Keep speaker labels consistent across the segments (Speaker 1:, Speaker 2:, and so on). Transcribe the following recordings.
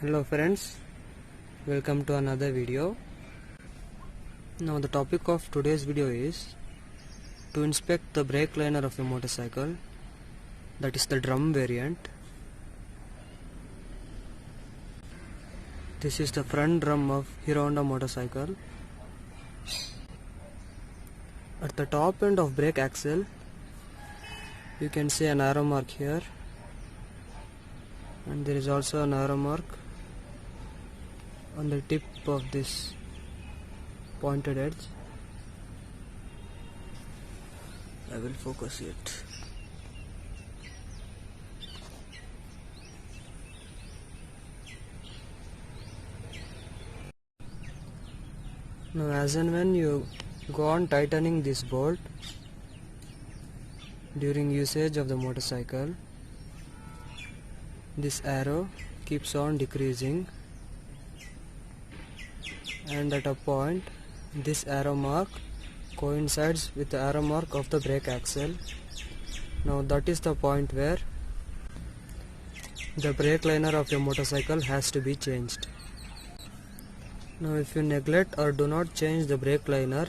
Speaker 1: Hello friends, welcome to another video. Now the topic of today's video is to inspect the brake liner of a motorcycle, that is the drum variant. This is the front drum of Hero Honda motorcycle. At the top end of brake axle you can see an arrow mark here, and there is also an arrow mark on the tip of this pointed edge. I will focus it. Now as and when you go on tightening this bolt during usage of the motorcycle, this arrow keeps on decreasing, and at a point this arrow mark coincides with the arrow mark of the brake axle. Now that is the point where the brake liner of your motorcycle has to be changed. Now if you neglect or do not change the brake liner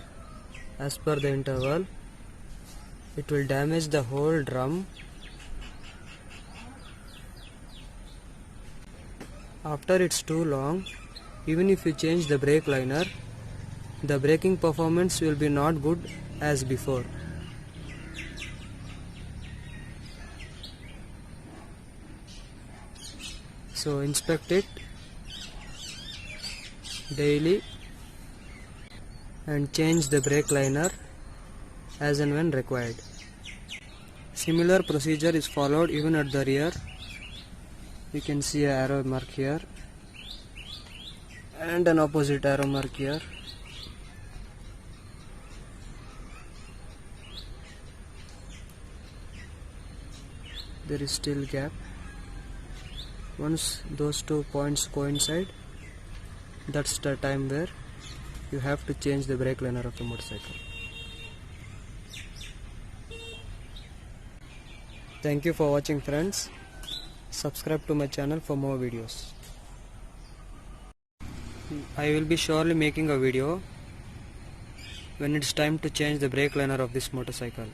Speaker 1: as per the interval, it will damage the whole drum. After it's too long, even if you change the brake liner, the braking performance will be not good as before. So inspect it daily and change the brake liner as and when required. Similar procedure is followed even at the rear. You can see an arrow mark here and an opposite arrow mark here. There is still gap. Once those 2 points coincide, that's the time where you have to change the brake liner of the motorcycle. Thank you for watching friends. Subscribe to my channel for more videos. I will be surely making a video when it's time to change the brake liner of this motorcycle.